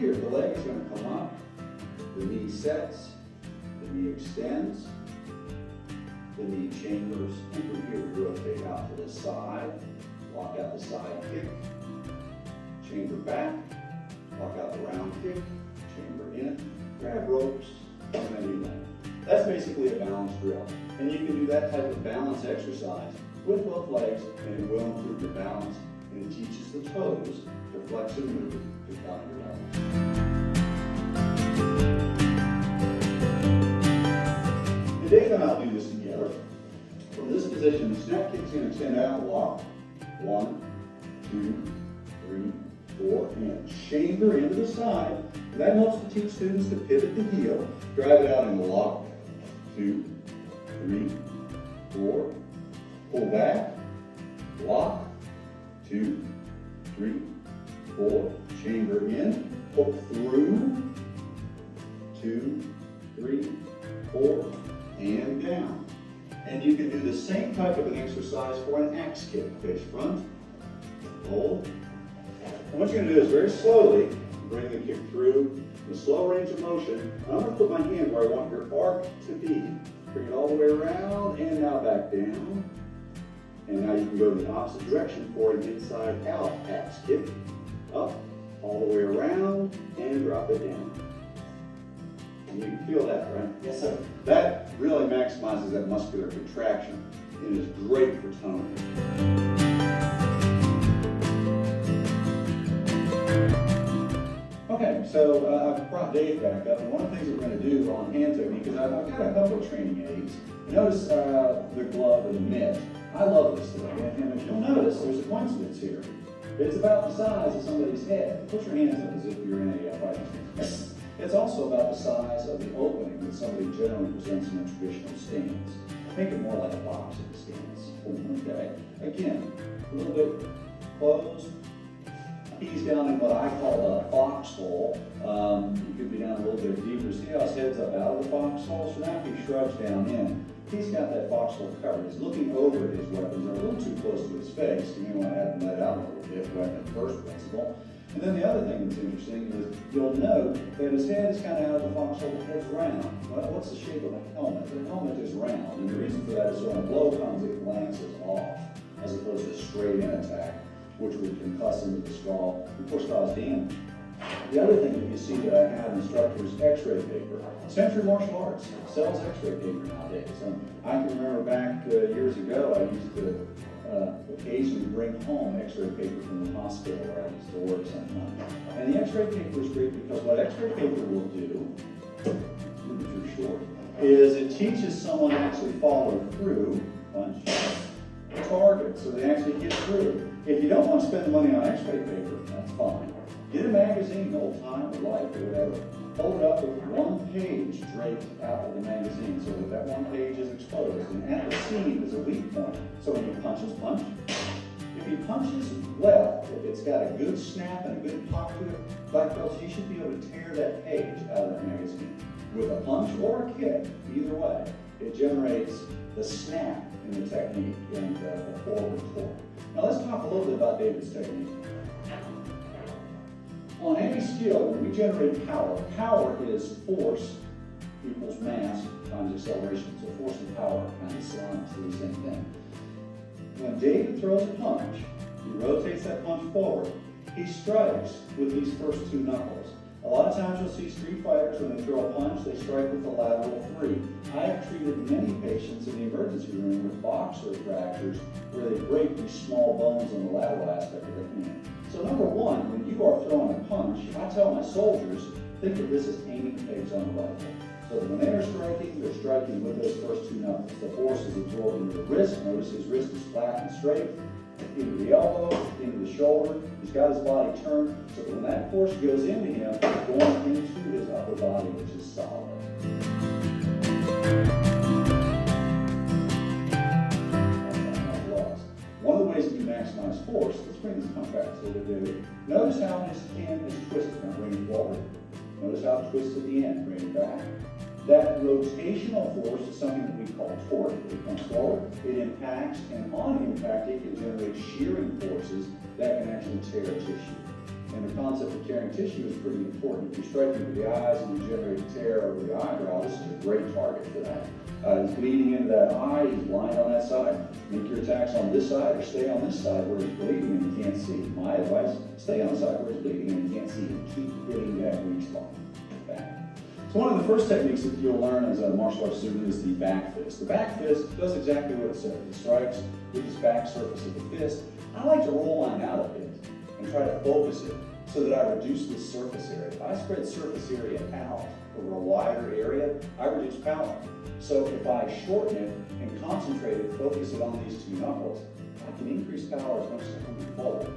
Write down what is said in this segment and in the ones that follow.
here, the leg is going to come up, the knee sets, the knee extends, the knee chambers, and from here we rotate out to the side, walk out the side kick, chamber back, walk out the round kick, chamber in, grab ropes, and then you land. That's basically a balance drill. And you can do that type of balance exercise with both legs, and it will improve your balance, and it teaches the toes to flex and move to counter your level. Dave and I'll do this together. From this position, the snap kick's going to extend out and walk. 1, 2, 3, 4, and chamber into the side. That helps to teach students to pivot the heel, drive it out in the lock. 2, 3, 4, pull back, lock, 2, 3, 4, chamber in, hook through, 2, 3, 4, and down. And you can do the same type of an exercise for an axe kick. Face front, hold. And what you're going to do is very slowly bring the kick through the slow range of motion. I'm going to put my hand where I want your arc to be. Bring it all the way around and now back down. And now you can go the opposite direction for an inside out axe kick. Up, all the way around, and drop it down. And you can feel that, right? Yes, sir. That really maximizes that muscular contraction and is great for toning. Okay, so I've brought Dave back up, and one of the things that we're going to do on hand technique is I've got a couple of training aids. Notice the glove or the mitt. I love this thing, and if you'll notice, there's a coincidence here. It's about the size of somebody's head. Put your hands up as if you're in a fighting stance. It's also about the size of the opening that somebody generally presents in a traditional stance. Make it more like a boxing stance. Okay. Again, a little bit closed. He's down in what I call a foxhole. He could be down a little bit deeper. See how his head's up out of the foxhole? So now if he shrugs down in, he's got that foxhole covered. He's looking over at his weapons. They're a little too close to his face. You may want to have them let out a little bit, weapon first principle. And then the other thing that's interesting is you'll note that his head is kind of out of the foxhole, the head's round. Well, what's the shape of a helmet? The helmet is round, and the reason for that is when a blow comes, it glances off, as opposed to a straight-in attack, which would concuss into the skull, and of course cause damage. The other thing that you see that I have in instructors x-ray paper. Century Martial Arts sells x-ray paper nowadays. I can remember back years ago, I used to occasionally bring home x-ray paper from the hospital where I used to work sometimes. And the x-ray paper is great because what x-ray paper will do, if you're short, is it teaches someone to actually follow through, punch, target, so they actually get through. If you don't want to spend the money on x-ray paper, that's fine. Get a magazine, Old Time or Life or whatever. Hold it up with one page draped out of the magazine so that one page is exposed. And at the seam is a weak point. So when he punches, punch. If he punches well, if it's got a good snap and a good pop to it, black belts, he should be able to tear that page out of that magazine. With a punch or a kick, either way, it generates the snap in the technique and the forward torque. Now let's talk a little bit about David's technique. On any skill, when we generate power, power is force equals mass times acceleration. So force and power kind of synonymous to the same thing. When David throws a punch, he rotates that punch forward. He strikes with these first two knuckles. A lot of times you'll see street fighters, when they throw a punch, they strike with the lateral three. I have treated many patients in the emergency room with boxer fractures where they break these small bones on the lateral aspect of the hand. So number one, when you are throwing a punch, I tell my soldiers, think of this as aiming pegs on a rifle. So that when they are striking, they're striking with those first two knuckles. The force is absorbed into the wrist. Notice his wrist is flat and straight. Into the elbow, into the shoulder. He's got his body turned, so that when that force goes into him, it's going into his upper body, which is solid. One of the ways that you maximize force, let's bring this punch back so we do. Notice how his hand is twisted. Now bring it forward. Notice how it twists at the end. Bring it back. That rotational force is something that we call torque. It comes forward, it impacts, and on impact, it can generate shearing forces that can actually tear tissue. And the concept of tearing tissue is pretty important. If you're striking with the eyes and you generate a tear over the eyebrow, this is a great target for that. He's bleeding into that eye, he's blind on that side. Make your attacks on this side or stay on this side where he's bleeding and you can't see. My advice, stay on the side where he's bleeding and you can't see and keep hitting that weak spot. Back. So one of the first techniques that you'll learn as a martial arts student is the back fist. The back fist does exactly what it says. It strikes with this back surface of the fist. I like to roll mine out a bit and try to focus it so that I reduce the surface area. If I spread surface area out over a wider area, I reduce power. So if I shorten it and concentrate it, focus it on these two knuckles, I can increase power as much as I can forward.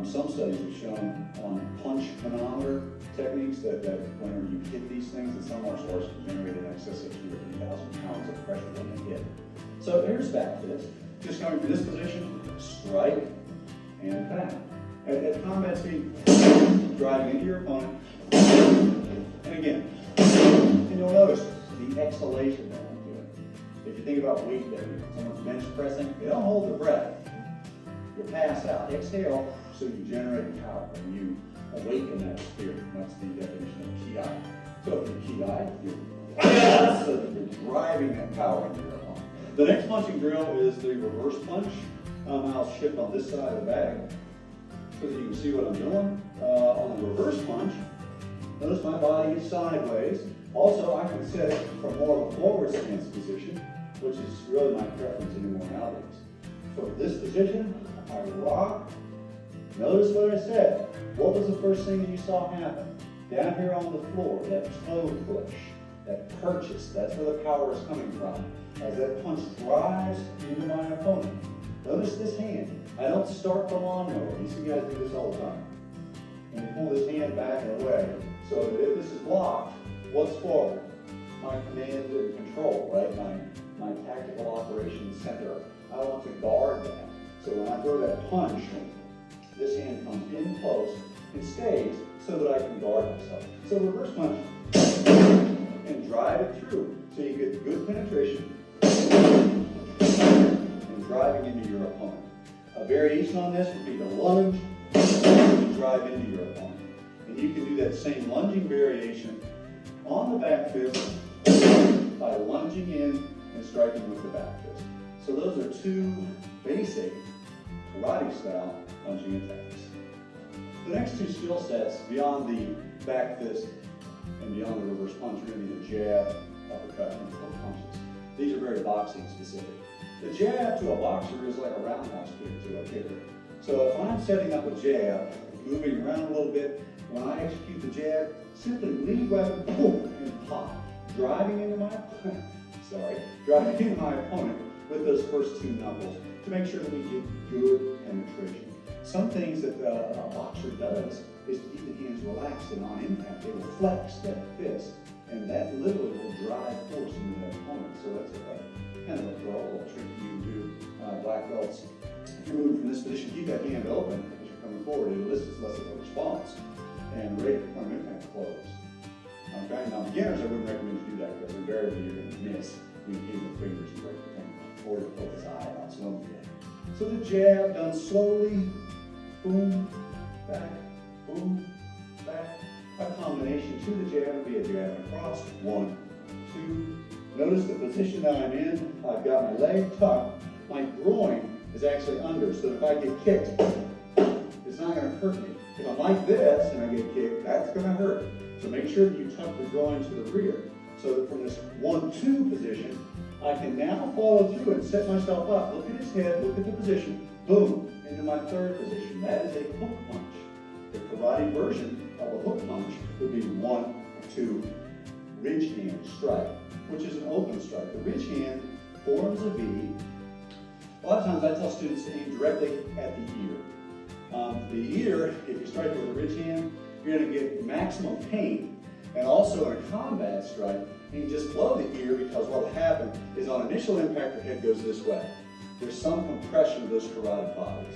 Some studies have shown on punch manometer techniques that whenever you hit these things, that some martial arts can generate in excess of 2,000 or 3,000 pounds of pressure when they hit. So here's back fist. Just coming from this position, strike and back. At combat speed, driving into your opponent, and again, and you'll notice the exhalation that I'm doing. If you think about weightlifting, someone's bench pressing, they don't hold their breath. You pass out, exhale, so you generate power and you awaken that spirit. That's the definition of ki. So if you're ki, you're driving that power into your opponent. The next punching drill is the reverse punch. I'll shift on this side of the bag so that you can see what I'm doing. On the reverse punch, notice my body is sideways. Also, I can set it from more of a forward stance position, which is really my preference anymore nowadays. So for this position, I rock. Notice what I said. What was the first thing that you saw happen? Down here on the floor, that toe push, that purchase, that's where the power is coming from. As that punch drives into my opponent. Notice this hand. I don't start the lawnmower. You see guys do this all the time. And you pull this hand back and away. So if this is blocked, what's forward? My command and control, right? My tactical operations center. I want to guard that. So when I throw that punch, this hand comes in close and stays so that I can guard myself. So reverse punch and drive it through. So you get good penetration and driving into your opponent. A variation on this would be the lunge and drive into your opponent. And you can do that same lunging variation on the back fist by lunging in and striking with the back fist. So those are two basic karate style punching attacks. The next two skill sets beyond the back fist and beyond the reverse punch are going to be the jab, uppercut, and hook punches. These are very boxing specific. The jab to a boxer is like a roundhouse kick to a kicker. So if I'm setting up a jab, moving around a little bit, when I execute the jab, simply lead weapon, boom, and pop, driving into my opponent with those first two knuckles to make sure that we get good penetration. Some things that a boxer does is to keep the hands relaxed and on impact, they will flex that fist, and that literally will drive force into their opponent. So that's kind of a throw trick you do, black belts. If you're moving from this position, keep that hand open as you're coming forward. It elicits less of a response, and rate of point of impact closed. Okay, now beginners, I wouldn't recommend you do that because invariably you're going to miss when you keep the fingers and break the thing, or to pull his eye out. So don't do that. So the jab done slowly, boom, back, boom, back. A combination to the jab would be a jab and cross. 1, 2. Notice the position that I'm in. I've got my leg tucked. My groin is actually under, so if I get kicked, it's not going to hurt me. If I'm like this and I get kicked, that's going to hurt. So make sure that you tuck the groin to the rear. So that from this 1-2 position, I can now follow through and set myself up. Look at his head, look at the position, boom, into my third position. That is a hook punch. The karate version of a hook punch would be 1-2 ridge hand strike, which is an open strike. The ridge hand forms a V. A lot of times I tell students to aim directly at the ear. The ear, if you strike with a ridge hand, you're going to get maximum pain. And also in a combat strike, you can just blow the ear because what will happen is on initial impact, your head goes this way. There's some compression of those carotid bodies.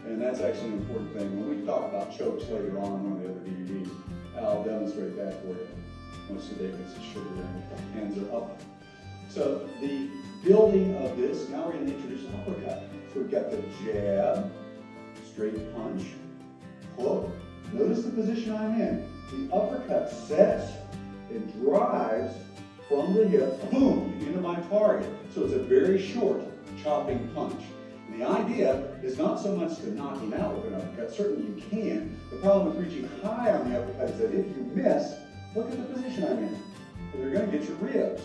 And that's actually an important thing. When we talk about chokes later on in one of the other DVDs, I'll demonstrate that for you. Once today gets the sugar in, hands are up. So the building of this, now we're going to introduce an uppercut. So we've got the jab, straight punch, hook, Notice the position I'm in. The uppercut sets and drives from the hips, boom, into my target. So it's a very short chopping punch. And the idea is not so much to knock him out with an uppercut. Certainly you can. The problem with reaching high on the uppercut is that if you miss, look at the position I'm in. And you're going to get your ribs.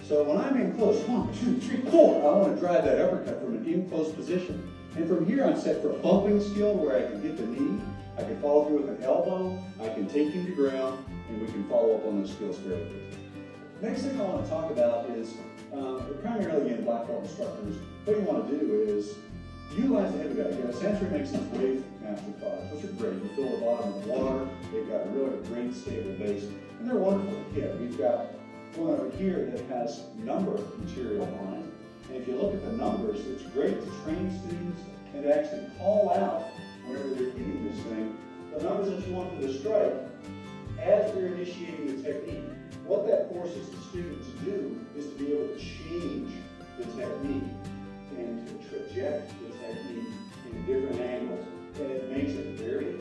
So when I'm in close, 1, 2, 3, 4, I want to drive that uppercut from an in close position. And from here I'm set for a bumping skill where I can hit the knee, I can follow through with an elbow, I can take him to ground, and we can follow up on those skills fairly quickly. Next thing I want to talk about is, primarily again, black belt instructors, what you want to do is utilize the heavy bag. You know, Century makes these wave master products, which are great. You fill the bottom with water, they've got a really great stable base, and they're wonderful to hit. We've got one over here that has number material on it. And if you look at the numbers, it's great to train students and to actually call out whenever they're hitting this thing, the numbers that you want them to strike as they're initiating the technique. What that forces the student to do is to be able to change the technique and to traject the technique in different angles. And it makes it very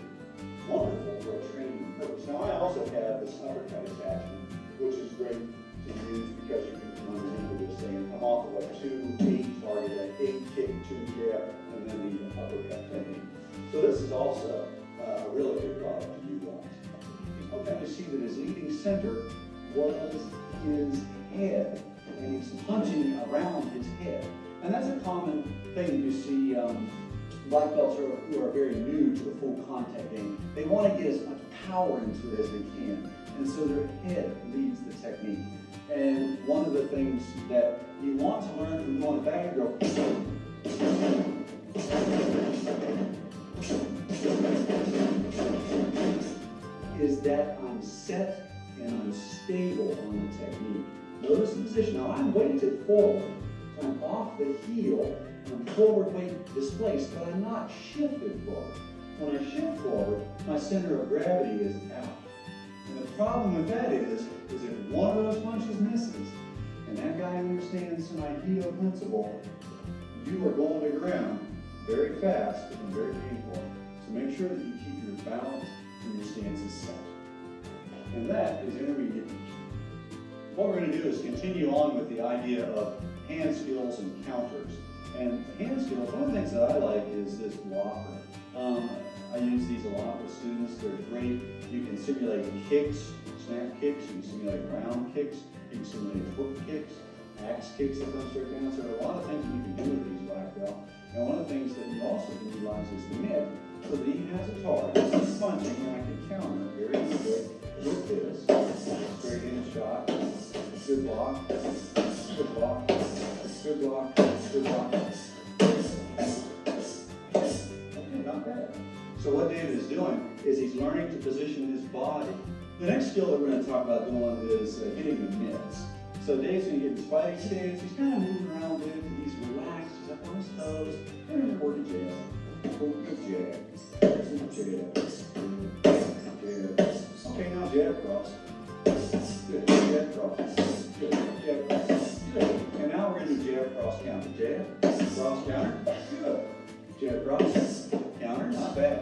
wonderful for a training purpose. Now I also have this uppercut attachment, which is great to use because you can come underneath this thing and come off of a 2-8 target, an 8 kick, 2 jab, and then the uppercut technique. So this is also a really good product to utilize. Okay, you see that his leading center was his head, and he's punching around his head. And that's a common thing you see black belts who are very new to the full contact game. They want to get as much power into it as they can, and so their head leads the technique. And one of the things that you want to learn from going back and go is that I'm set and I'm stable on the technique. Notice the position. Now I'm weighted forward. I'm off the heel. I'm forward weight displaced, but I'm not shifted forward. When I shift forward, my center of gravity is out. And the problem with that is if one of those punches misses, and that guy understands my heel principle, you are going to ground very fast and very painful. So make sure that you keep your balance and your stances set. And that is intermediate teaching. What we're going to do is continue on with the idea of hand skills and counters. And hand skills, one of the things that I like is this blocker. I use these a lot with students. They're great. You can simulate kicks, snap kicks, you can simulate round kicks, you can simulate hook kicks, axe kicks that come straight down. So there are a lot of things that you can do with these black belt. And one of the things that you also can utilize is the mitt. So that he has a target, he's punching, and I can counter very easily with this. Straight in shot, good block, good block, good block, good block. Okay, not bad. So what David is doing is he's learning to position his body. The next skill that we're going to talk about doing is hitting the mitts. So Dave's going to get his fighting stance. He's kind of moving around a bit. He's relaxed. He's up on his toes. And he's working jab. Good jab. Jab. Jab. Okay, now jab cross. Good. Jab cross. Good. Jab cross. Good. And now we're going to do jab cross counter. Jab. Cross counter. Good. Jab cross. Counter. Not bad.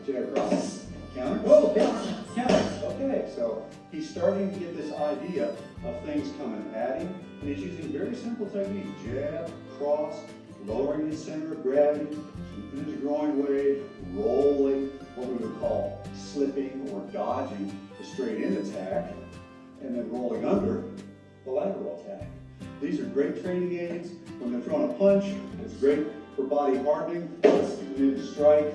Jab cross. Counter. Whoa, counter. Counter. Okay, so he's starting to get this idea of things coming at him, and he's using very simple technique. Jab, cross, lowering his center of gravity, keeping his groin weight, rolling, what we would call slipping or dodging the straight in attack, and then rolling under the lateral attack. These are great training aids. When they're throwing a punch, it's great for body hardening. You need to strike.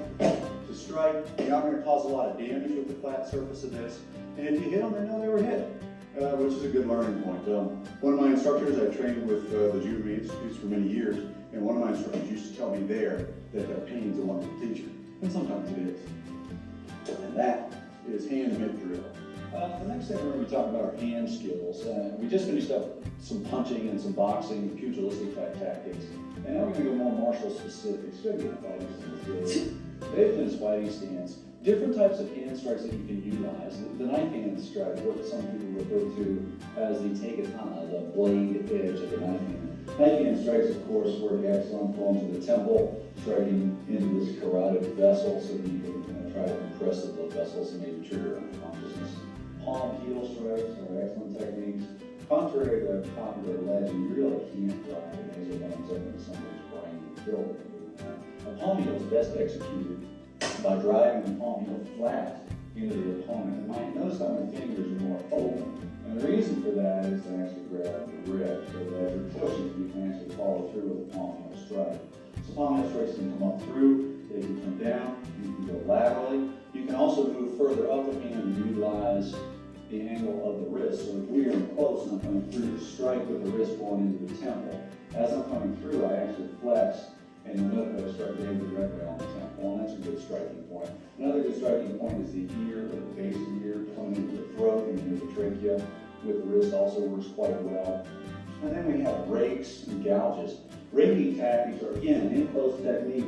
You're not going to cause a lot of damage with the flat surface of this. And if you hit them, they know they were hit, which is a good learning point. One of my instructors, I trained with the Juvenile Institutes for many years, and one of my instructors used to tell me there that pain's a wonderful teacher. And sometimes it is. And that is hand mitt drill. The next thing we're going to be talking about are hand skills. We just finished up some punching and some boxing, pugilistic type tactics. And now we're going to go more martial specifics. They've been his fighting stance. Different types of hand strikes that you can utilize. The knife hand strike, what some people refer to as the takatana, the blade edge of the knife hand. Knife hand strikes, of course, work excellent forms of the temple, striking into this carotid vessel so that you can try to compress the blood vessels and maybe trigger unconsciousness. Palm heel strikes are excellent techniques. Contrary to popular legend, you really can't drive the nasal bones up into somebody's brain and kill them. A palm heel is best executed by driving the palm heel flat into the opponent. And notice how my fingers are more open. And the reason for that is to actually grab the rib, so that as you're pushing, you can actually follow through with a palm heel strike. So palm heel strikes can come up through, they can come down, you can go laterally. You can also move further up the hand and utilize the angle of the wrist. So if we are close and I'm coming through to strike with the wrist going into the temple, as I'm coming through, I actually flex, and you'll note that I strike directly on the temple, and that's a good striking point. Another good striking point is the ear, or the base of the ear, coming into the throat and into the trachea with the wrist also works quite well. And then we have rakes and gouges. Raking tactics are, again, an in-close technique.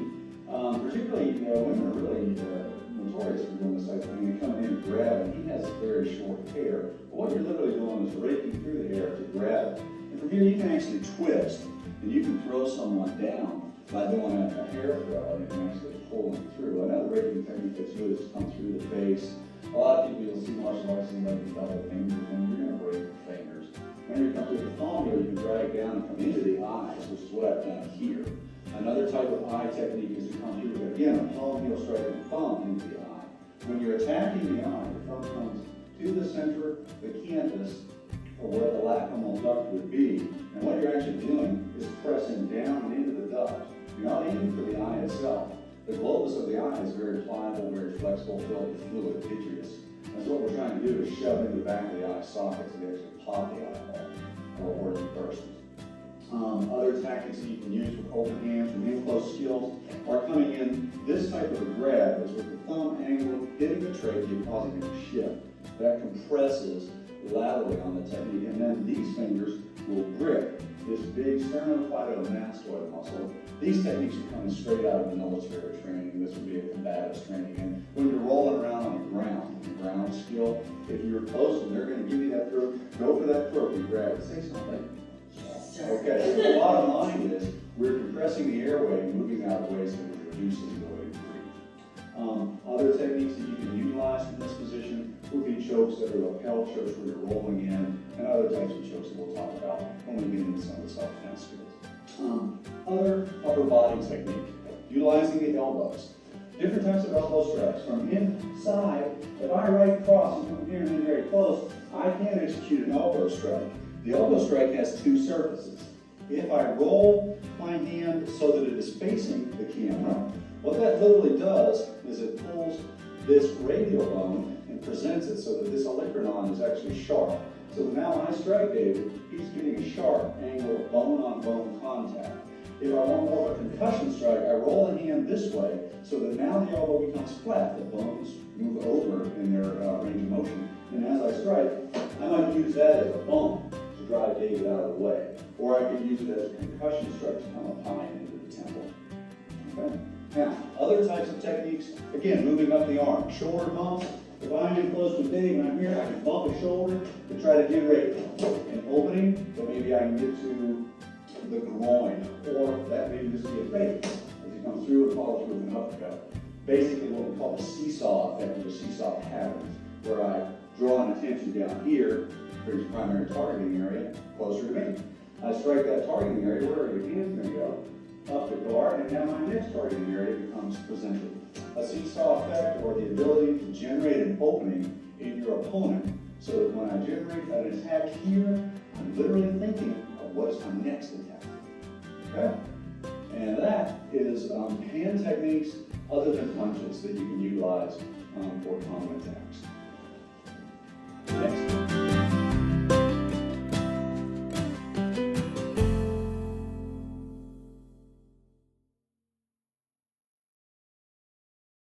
Particularly, women are really notorious for doing this type of thing. They're coming in and grabbing. He has very short hair. But what you're literally doing is raking through the hair to grab. And from here, you can actually twist, and you can throw someone down by doing a hair throw, and you can actually pull them through. Another raking technique that's good is to come through the face. A lot of people you'll see martial arts in like double fingers, and you're going to break your fingers. When you come through the palm here, you can drag down and come into the eyes, which is what I've done here. Another type of eye technique is to come through, again, a palm heel strike and thumb into the eye. When you're attacking the eye, the thumb comes to the center, the canthus, or where the lacrimal duct would be. And what you're actually doing is pressing down into the duct. You're not aiming for the eye itself. The globus of the eye is very pliable, very flexible, filled with fluid, vitreous. And so what we're trying to do is shove into the back of the eye socket so they actually pop the eyeball, or the burst. Other tactics that you can use with open hands and in-close skills are coming in this type of a grab is with the thumb angle hitting the trachea, causing it to shift. That compresses laterally on the technique, and then these fingers will grip this big sternocleidomastoid muscle. These techniques are coming straight out of the military training. This would be a combatives training. And when you're rolling around on the ground skill, if you're close and they're going to give you that throat, go for that throat and grab it. Say something. Okay, so the bottom line is we're compressing the airway, moving out of the way so we're reducing the way to breathe. Other techniques that you can utilize in this position would be chokes that are lapel chokes where you're rolling in, and other types of chokes that we'll talk about when we get into some of the self-defense skills. Other upper body technique, utilizing the elbows. Different types of elbow strikes. From inside, if I right cross and come here and then very close, I can execute an elbow strike. The elbow strike has two surfaces. If I roll my hand so that it is facing the camera, what that literally does is it pulls this radial bone and presents it so that this olecranon is actually sharp. So now when I strike David, he's getting a sharp angle of bone-on-bone contact. If I want more of a concussion strike, I roll the hand this way so that now the elbow becomes flat. The bones move over in their range of motion. And as I strike, I might use that as a bump to drive David out of the way. Or I could use it as a concussion strike to come up high into the temple. Okay? Now, other types of techniques, again, moving up the arm. Shoulder bumps. If I'm in close with Dave and I'm here, I can bump his shoulder to try to generate an opening, but maybe I can get to the groin, or that may just be a fake as you come through and follow through with an uppercut. Basically what we call the seesaw effect or seesaw patterns, where I draw an attention down here, brings primary targeting area closer to me. I strike that targeting area, where are your hands going to go? Up the guard, and now my next targeting area becomes presented. A seesaw effect, or the ability to generate an opening in your opponent, so that when I generate an attack here, I'm literally thinking of what is my next attack. Okay? And that is hand techniques other than punches that you can utilize for common attacks.